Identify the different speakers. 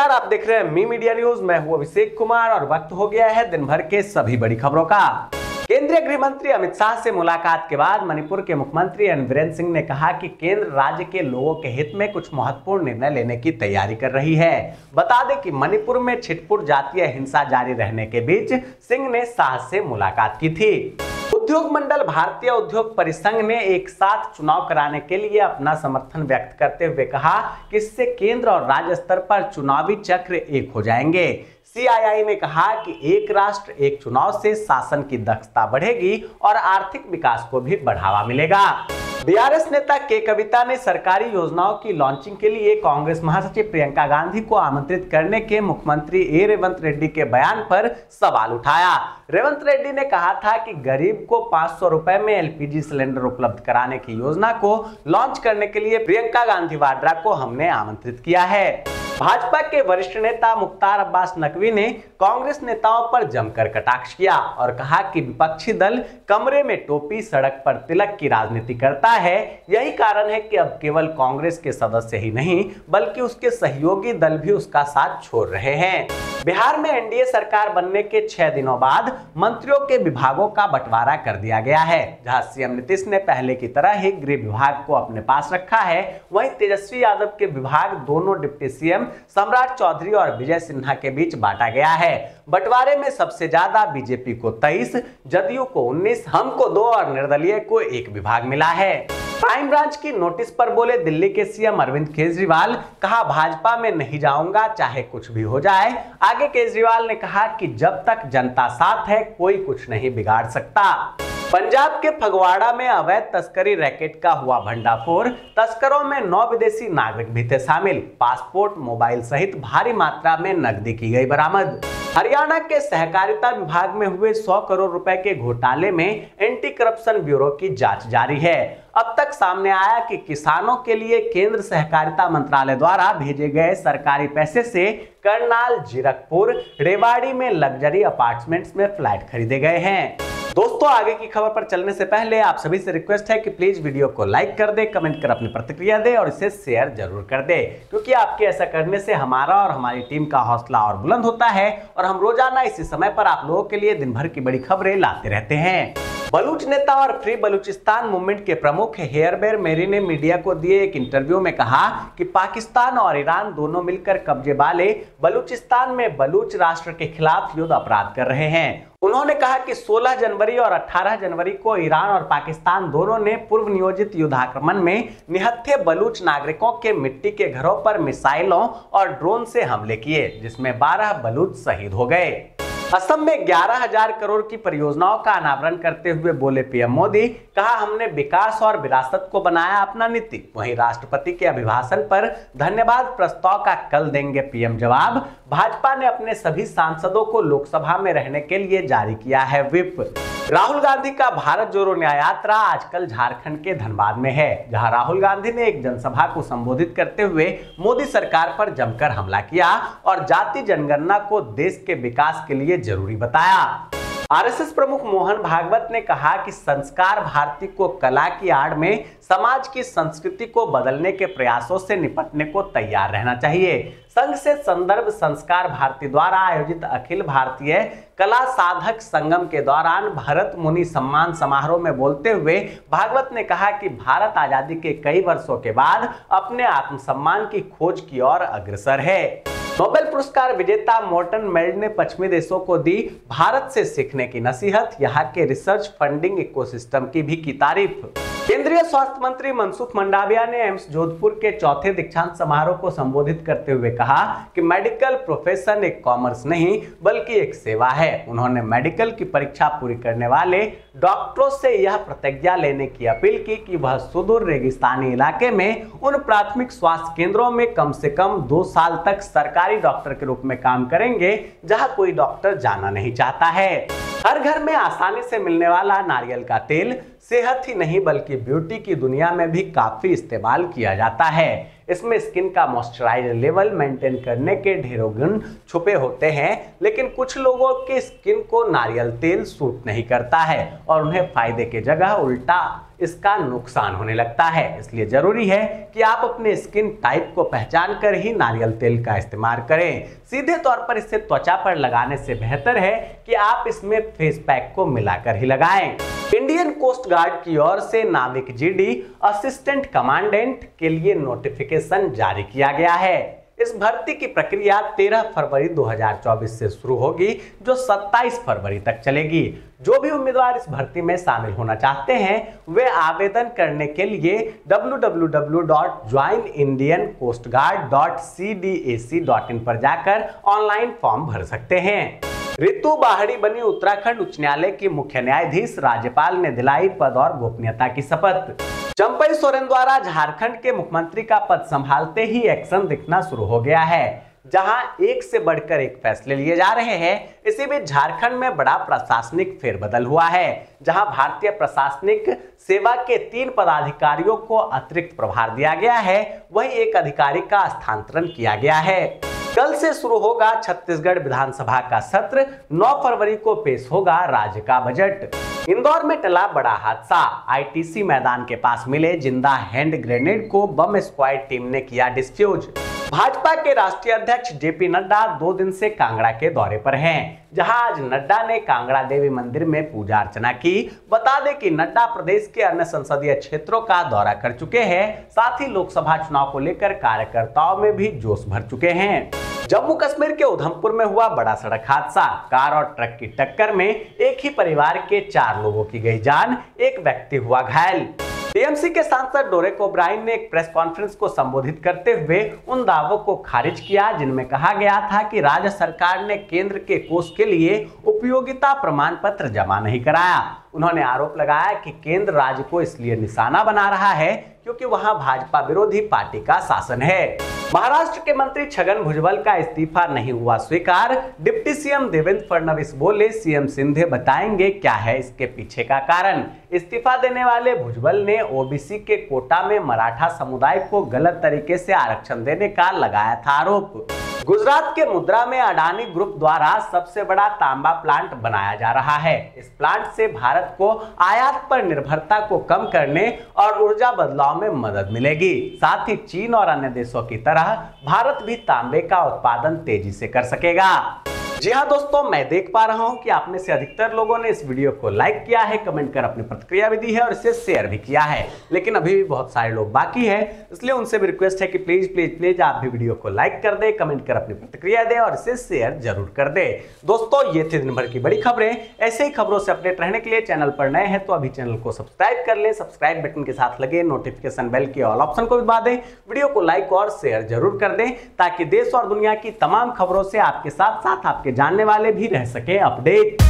Speaker 1: नमस्कार, आप देख रहे हैं मी मीडिया न्यूज। मैं हूं अभिषेक कुमार और वक्त हो गया है दिन भर के सभी बड़ी खबरों का। केंद्रीय गृह मंत्री अमित शाह से मुलाकात के बाद मणिपुर के मुख्यमंत्री एन बीरेन सिंह ने कहा कि केंद्र राज्य के लोगों के हित में कुछ महत्वपूर्ण निर्णय लेने की तैयारी कर रही है। बता दें कि मणिपुर में छिटपुट जातीय हिंसा जारी रहने के बीच सिंह ने शाह से मुलाकात की थी। उद्योग मंडल भारतीय उद्योग परिसंघ ने एक साथ चुनाव कराने के लिए अपना समर्थन व्यक्त करते हुए कहा कि इससे केंद्र और राज्य स्तर पर चुनावी चक्र एक हो जाएंगे। CII ने कहा कि एक राष्ट्र एक चुनाव से शासन की दक्षता बढ़ेगी और आर्थिक विकास को भी बढ़ावा मिलेगा। BRS नेता के कविता ने सरकारी योजनाओं की लॉन्चिंग के लिए कांग्रेस महासचिव प्रियंका गांधी को आमंत्रित करने के मुख्यमंत्री रेवंत रेड्डी के बयान पर सवाल उठाया। रेवंत रेड्डी ने कहा था कि गरीब को 500 रुपए में LPG सिलेंडर उपलब्ध कराने की योजना को लॉन्च करने के लिए प्रियंका गांधी वाड्रा को हमने आमंत्रित किया है। भाजपा के वरिष्ठ नेता मुख्तार अब्बास नकवी ने कांग्रेस नेताओं पर जमकर कटाक्ष किया और कहा कि विपक्षी दल कमरे में टोपी सड़क पर तिलक की राजनीति करता है। यही कारण है कि अब केवल कांग्रेस के सदस्य ही नहीं बल्कि उसके सहयोगी दल भी उसका साथ छोड़ रहे हैं। बिहार में NDA सरकार बनने के 6 दिनों बाद मंत्रियों के विभागों का बंटवारा कर दिया गया है। जहां CM नीतीश ने पहले की तरह ही गृह विभाग को अपने पास रखा है, वहीं तेजस्वी यादव के विभाग दोनों डिप्टी CM सम्राट चौधरी और विजय सिन्हा के बीच बांटा गया है। बंटवारे में सबसे ज्यादा बीजेपी को 23, जदयू को 19, हम को 2 और निर्दलीय को 1 विभाग मिला है। क्राइम ब्रांच की नोटिस पर बोले दिल्ली के CM अरविंद केजरीवाल, कहा भाजपा में नहीं जाऊंगा चाहे कुछ भी हो जाए। आगे केजरीवाल ने कहा कि जब तक जनता साथ है कोई कुछ नहीं बिगाड़ सकता। पंजाब के फगवाड़ा में अवैध तस्करी रैकेट का हुआ भंडाफोड़। तस्करों में 9 विदेशी नागरिक भी थे शामिल। पासपोर्ट, मोबाइल सहित भारी मात्रा में नकदी की गई बरामद। हरियाणा के सहकारिता विभाग में हुए 100 करोड़ रुपए के घोटाले में एंटी करप्शन ब्यूरो की जांच जारी है। अब तक सामने आया कि किसानों के लिए केंद्र सहकारिता मंत्रालय द्वारा भेजे गए सरकारी पैसे से करनाल, जीरकपुर, रेवाड़ी में लग्जरी अपार्टमेंट्स में फ्लैट खरीदे गए हैं। दोस्तों, आगे की खबर पर चलने से पहले आप सभी से रिक्वेस्ट है कि प्लीज वीडियो को लाइक कर दे, कमेंट कर अपनी प्रतिक्रिया दे और इसे शेयर जरूर कर दे, क्योंकि आपके ऐसा करने से हमारा और हमारी टीम का हौसला और बुलंद होता है और हम रोजाना इसी समय पर आप लोगों के लिए दिन भर की बड़ी खबरें लाते रहते हैं। बलूच नेता और फ्री बलूचिस्तान मूवमेंट के प्रमुख हेयरबेर मेरी ने मीडिया को दिए एक इंटरव्यू में कहा कि पाकिस्तान और ईरान दोनों मिलकर कब्जे वाले बलूचिस्तान में बलूच राष्ट्र के खिलाफ युद्ध अपराध कर रहे हैं। उन्होंने कहा कि 16 जनवरी और 18 जनवरी को ईरान और पाकिस्तान दोनों ने पूर्व नियोजित युद्धाक्रमण में निहत्थे बलूच नागरिकों के मिट्टी के घरों पर मिसाइलों और ड्रोन से हमले किए, जिसमें 12 बलूच शहीद हो गए। असम में 11,000 करोड़ की परियोजनाओं का अनावरण करते हुए बोले PM मोदी, कहा हमने विकास और विरासत को बनाया अपना नीति। वहीं राष्ट्रपति के अभिभाषण पर धन्यवाद प्रस्ताव का कल देंगे PM जवाब। भाजपा ने अपने सभी सांसदों को लोकसभा में रहने के लिए जारी किया है व्हिप। राहुल गांधी का भारत जोड़ो न्याय यात्रा आजकल झारखंड के धनबाद में है, जहां राहुल गांधी ने एक जनसभा को संबोधित करते हुए मोदी सरकार पर जमकर हमला किया और जाति जनगणना को देश के विकास के लिए जरूरी बताया। RSS प्रमुख मोहन भागवत ने कहा कि संस्कार भारती को कला की आड़ में समाज की संस्कृति को बदलने के प्रयासों से निपटने को तैयार रहना चाहिए। संघ से संदर्भ संस्कार भारती द्वारा आयोजित अखिल भारतीय कला साधक संगम के दौरान भरत मुनि सम्मान समारोह में बोलते हुए भागवत ने कहा कि भारत आजादी के कई वर्षों के बाद अपने आत्मसम्मान की खोज की ओर अग्रसर है। नोबेल पुरस्कार विजेता मोर्टन मेल्ड ने पश्चिमी देशों को दी भारत से सीखने की नसीहत। यहाँ के रिसर्च फंडिंग इकोसिस्टम की भी की तारीफ। केंद्रीय स्वास्थ्य मंत्री मनसुख मंडाविया ने एम्स जोधपुर के 4थे दीक्षांत समारोह को संबोधित करते हुए कहा कि मेडिकल प्रोफेशन एक कॉमर्स नहीं बल्कि एक सेवा है। उन्होंने मेडिकल की परीक्षा पूरी करने वाले डॉक्टरों से यह प्रतिज्ञा लेने की अपील की कि वह सुदूर रेगिस्तानी इलाके में उन प्राथमिक स्वास्थ्य केंद्रों में कम से कम 2 साल तक सरकारी डॉक्टर के रूप में काम करेंगे जहां कोई डॉक्टर जाना नहीं चाहता है। हर घर में आसानी से मिलने वाला नारियल का तेल सेहत ही नहीं बल्कि ब्यूटी की दुनिया में भी काफी इस्तेमाल किया जाता है। इसमें स्किन का मॉइस्चराइजर लेवल मेंटेन करने के ढेरों गुण छुपे होते हैं, लेकिन कुछ लोगों की स्किन को नारियल तेल सूट नहीं करता है और उन्हें फायदे के जगह उल्टा इसका नुकसान होने लगता है। इसलिए जरूरी है कि आप अपने स्किन टाइप को पहचान कर ही नारियल तेल का इस्तेमाल करें। सीधे तौर पर इसे त्वचा पर लगाने से बेहतर है कि आप इसमें फेस पैक को मिलाकर ही लगाएं। इंडियन कोस्ट गार्ड की ओर से नाविक जीडी असिस्टेंट कमांडेंट के लिए नोटिफिकेशन जारी किया गया है। इस भर्ती की प्रक्रिया 13 फरवरी 2024 से शुरू होगी, जो 27 फरवरी तक चलेगी। जो भी उम्मीदवार इस भर्ती में शामिल होना चाहते हैं वे आवेदन करने के लिए www.joinindiancoastguard.cdac.in पर जाकर ऑनलाइन फॉर्म भर सकते हैं। रितु बाहड़ी बनी उत्तराखंड उच्च न्यायालय की मुख्य न्यायाधीश, राज्यपाल ने दिलाई पद और गोपनीयता की शपथ। चंपई सोरेन द्वारा झारखंड के मुख्यमंत्री का पद संभालते ही एक्शन दिखना शुरू हो गया है, जहां एक से बढ़कर एक फैसले लिए जा रहे हैं। इसी बीच झारखंड में बड़ा प्रशासनिक फेरबदल हुआ है, जहां भारतीय प्रशासनिक सेवा के 3 पदाधिकारियों को अतिरिक्त प्रभार दिया गया है, वहीं एक अधिकारी का स्थानांतरण किया गया है। कल से शुरू होगा छत्तीसगढ़ विधानसभा का सत्र। 9 फरवरी को पेश होगा राज्य का बजट। इंदौर में टला बड़ा हादसा। आईटीसी मैदान के पास मिले जिंदा हैंड ग्रेनेड को बम स्क्वाड टीम ने किया डिस्फ्यूज। भाजपा के राष्ट्रीय अध्यक्ष जेपी नड्डा 2 दिन से कांगड़ा के दौरे पर हैं, जहां आज नड्डा ने कांगड़ा देवी मंदिर में पूजा अर्चना की। बता दें कि नड्डा प्रदेश के अन्य संसदीय क्षेत्रों का दौरा कर चुके हैं, साथ ही लोकसभा चुनाव को लेकर कार्यकर्ताओं में भी जोश भर चुके हैं। जम्मू कश्मीर के उधमपुर में हुआ बड़ा सड़क हादसा। कार और ट्रक की टक्कर में एक ही परिवार के 4 लोगों की गई जान, एक व्यक्ति हुआ घायल। टीएमसी के सांसद डेरेक ओब्रायन ने एक प्रेस कॉन्फ्रेंस को संबोधित करते हुए उन दावों को खारिज किया जिनमें कहा गया था कि राज्य सरकार ने केंद्र के कोष के लिए उपयोगिता प्रमाण पत्र जमा नहीं कराया। उन्होंने आरोप लगाया कि केंद्र राज्य को इसलिए निशाना बना रहा है क्योंकि वहां भाजपा विरोधी पार्टी का शासन है। महाराष्ट्र के मंत्री छगन भुजबल का इस्तीफा नहीं हुआ स्वीकार। डिप्टी सीएम देवेंद्र फडणवीस बोले, सीएम शिंदे बताएंगे क्या है इसके पीछे का कारण। इस्तीफा देने वाले भुजबल ने ओबीसी के कोटा में मराठा समुदाय को गलत तरीके से आरक्षण देने का लगाया था आरोप। गुजरात के मुद्रा में अडानी ग्रुप द्वारा सबसे बड़ा तांबा प्लांट बनाया जा रहा है। इस प्लांट से भारत को आयात पर निर्भरता को कम करने और ऊर्जा बदलाव में मदद मिलेगी। साथ ही चीन और अन्य देशों की तरह भारत भी तांबे का उत्पादन तेजी से कर सकेगा। जी हाँ दोस्तों, मैं देख पा रहा हूं कि आप में से अधिकतर लोगों ने इस वीडियो को लाइक किया है, कमेंट कर अपनी प्रतिक्रिया भी दी है और इसे शेयर भी किया है, लेकिन अभी भी बहुत सारे लोग बाकी हैं, इसलिए उनसे भी रिक्वेस्ट है कि प्लीज प्लीज प्लीज आप भी वीडियो को लाइक कर दे, कमेंट कर अपनी प्रतिक्रिया दे और इसे शेयर जरूर कर दे। दोस्तों, ये थी दिन भर की बड़ी खबरें। ऐसे ही खबरों से अपडेट रहने के लिए चैनल पर नए हैं तो अभी चैनल को सब्सक्राइब कर ले। सब्सक्राइब बटन के साथ लगे नोटिफिकेशन बेल के ऑल ऑप्शन को भी दबा दें। वीडियो को लाइक और शेयर जरूर कर दें ताकि देश और दुनिया की तमाम खबरों से आपके साथ साथ आपके जानने वाले भी रह सके अपडेट।